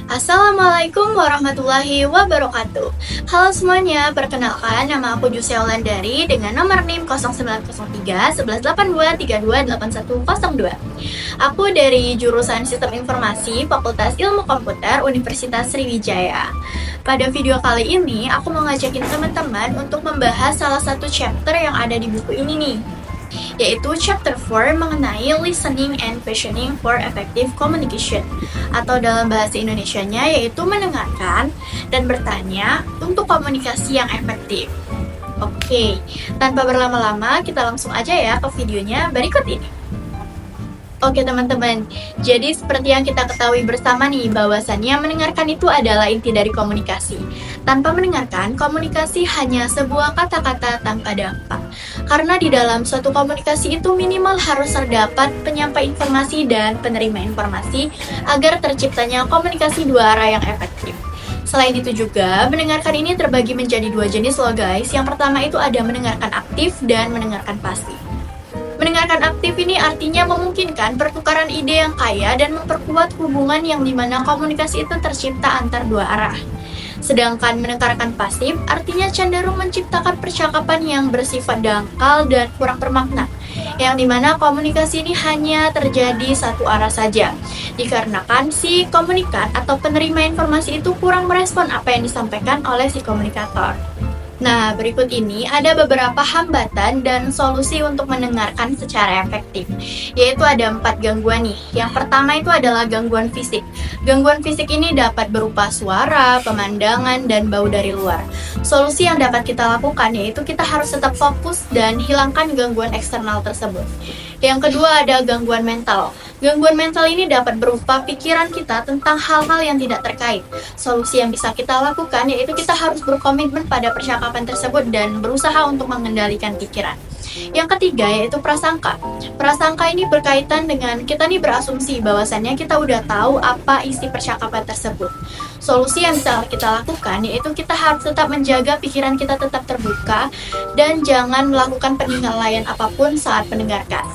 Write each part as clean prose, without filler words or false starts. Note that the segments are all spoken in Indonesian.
Assalamualaikum warahmatullahi wabarakatuh. Halo semuanya, perkenalkan nama aku Jusia Wulandari dengan nomor NIM 0903 1182 328102. Aku dari jurusan Sistem Informasi Fakultas Ilmu Komputer Universitas Sriwijaya. Pada video kali ini, aku mau ngajakin teman-teman untuk membahas salah satu chapter yang ada di buku ini nih, yaitu chapter 4 mengenai listening and questioning for effective communication, atau dalam bahasa Indonesianya yaitu mendengarkan dan bertanya untuk komunikasi yang efektif. Oke, tanpa berlama-lama kita langsung aja ya ke videonya berikut ini. Oke teman-teman, jadi seperti yang kita ketahui bersama nih, bahwasannya mendengarkan itu adalah inti dari komunikasi. Tanpa mendengarkan, komunikasi hanya sebuah kata-kata tanpa dampak. Karena di dalam suatu komunikasi itu minimal harus terdapat penyampai informasi dan penerima informasi agar terciptanya komunikasi dua arah yang efektif. Selain itu juga, mendengarkan ini terbagi menjadi dua jenis loh guys. Yang pertama itu ada mendengarkan aktif dan mendengarkan pasif. Mendengarkan aktif ini artinya memungkinkan pertukaran ide yang kaya dan memperkuat hubungan yang dimana komunikasi itu tercipta antar dua arah. Sedangkan mendengarkan pasif artinya cenderung menciptakan percakapan yang bersifat dangkal dan kurang bermakna, yang dimana komunikasi ini hanya terjadi satu arah saja, dikarenakan si komunikan atau penerima informasi itu kurang merespon apa yang disampaikan oleh si komunikator. Nah, berikut ini ada beberapa hambatan dan solusi untuk mendengarkan secara efektif, yaitu ada 4 gangguan nih. Yang pertama itu adalah gangguan fisik. Gangguan fisik ini dapat berupa suara, pemandangan, dan bau dari luar. Solusi yang dapat kita lakukan yaitu kita harus tetap fokus dan hilangkan gangguan eksternal tersebut. Yang kedua ada gangguan mental. Gangguan mental ini dapat berupa pikiran kita tentang hal-hal yang tidak terkait. Solusi yang bisa kita lakukan yaitu kita harus berkomitmen pada percakapan tersebut dan berusaha untuk mengendalikan pikiran. Yang ketiga yaitu prasangka. Prasangka ini berkaitan dengan kita nih berasumsi bahwasannya kita udah tahu apa isi percakapan tersebut. Solusi yang bisa kita lakukan yaitu kita harus tetap menjaga pikiran kita tetap terbuka dan jangan melakukan penilaian apapun saat mendengarkan.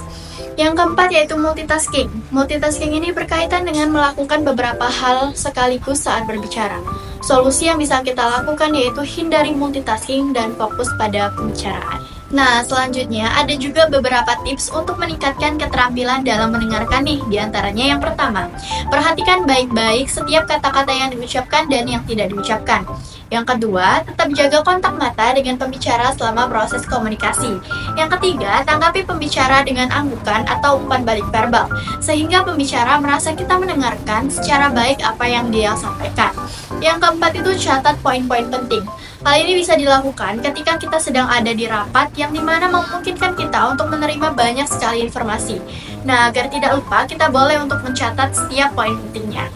Yang keempat yaitu multitasking. Multitasking ini berkaitan dengan melakukan beberapa hal sekaligus saat berbicara. Solusi yang bisa kita lakukan yaitu hindari multitasking dan fokus pada pembicaraan. Nah, selanjutnya ada juga beberapa tips untuk meningkatkan keterampilan dalam mendengarkan nih. Di antaranya yang pertama, perhatikan baik-baik setiap kata-kata yang diucapkan dan yang tidak diucapkan. Yang kedua, tetap jaga kontak mata dengan pembicara selama proses komunikasi. Yang ketiga, tanggapi pembicara dengan anggukan atau umpan balik verbal, sehingga pembicara merasa kita mendengarkan secara baik apa yang dia sampaikan. Yang keempat itu catat poin-poin penting. Hal ini bisa dilakukan ketika kita sedang ada di rapat yang dimana memungkinkan kita untuk menerima banyak sekali informasi. Nah, agar tidak lupa, kita boleh untuk mencatat setiap poin pentingnya.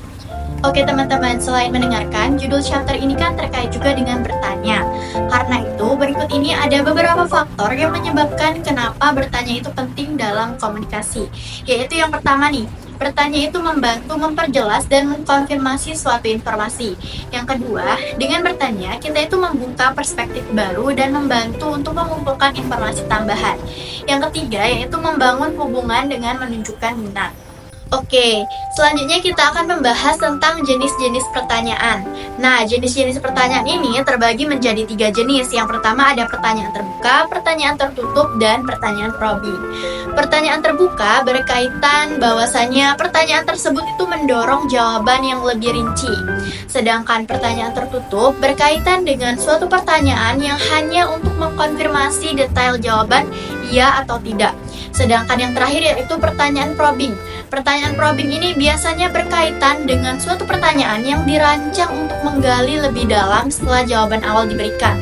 Oke teman-teman, selain mendengarkan, judul chapter ini kan terkait juga dengan bertanya. Karena itu, berikut ini ada beberapa faktor yang menyebabkan kenapa bertanya itu penting dalam komunikasi. Yaitu yang pertama nih, bertanya itu membantu memperjelas dan mengkonfirmasi suatu informasi. Yang kedua, dengan bertanya, kita itu membuka perspektif baru dan membantu untuk mengumpulkan informasi tambahan. Yang ketiga, yaitu membangun hubungan dengan menunjukkan minat. Oke, selanjutnya kita akan membahas tentang jenis-jenis pertanyaan. Nah, jenis-jenis pertanyaan ini terbagi menjadi 3 jenis. Yang pertama ada pertanyaan terbuka, pertanyaan tertutup, dan pertanyaan probing. Pertanyaan terbuka berkaitan bahwasannya pertanyaan tersebut itu mendorong jawaban yang lebih rinci. Sedangkan pertanyaan tertutup berkaitan dengan suatu pertanyaan yang hanya untuk mengkonfirmasi detail jawaban iya atau tidak. Sedangkan yang terakhir yaitu pertanyaan probing. Pertanyaan probing ini biasanya berkaitan dengan suatu pertanyaan yang dirancang untuk menggali lebih dalam setelah jawaban awal diberikan,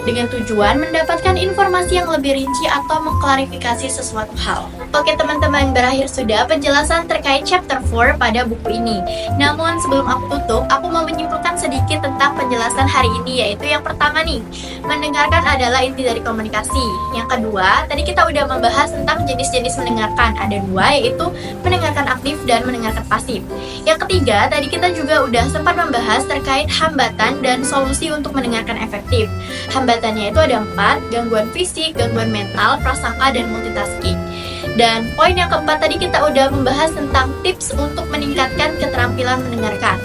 dengan tujuan mendapatkan informasi yang lebih rinci atau mengklarifikasi sesuatu hal. Oke teman-teman, berakhir sudah penjelasan terkait chapter 4 pada buku ini. Namun sebelum aku tutup, aku mau menyimpulkan sedikit tentang penjelasan hari ini, yaitu yang pertama nih, mendengarkan adalah inti dari komunikasi. Yang kedua, tadi kita udah membahas tentang jenis-jenis mendengarkan. Ada 2, yaitu mendengarkan aktif dan mendengarkan pasif. Yang ketiga, tadi kita juga udah sempat membahas terkait hambatan dan solusi untuk mendengarkan efektif. Hambatannya itu ada 4, gangguan fisik, gangguan mental, prasangka, dan multitasking. Dan poin yang keempat tadi kita udah membahas tentang tips untuk meningkatkan keterampilan mendengarkan.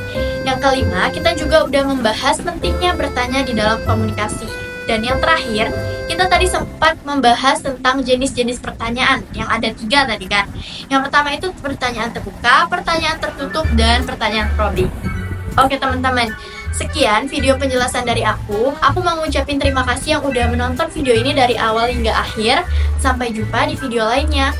Yang yang kelima, kita juga udah membahas pentingnya bertanya di dalam komunikasi. Dan yang terakhir, kita tadi sempat membahas tentang jenis-jenis pertanyaan yang ada 3 tadi kan. Yang pertama itu pertanyaan terbuka, pertanyaan tertutup, dan pertanyaan probing. Oke teman-teman, sekian video penjelasan dari aku. Aku mau ngucapin terima kasih yang udah menonton video ini dari awal hingga akhir. Sampai jumpa di video lainnya.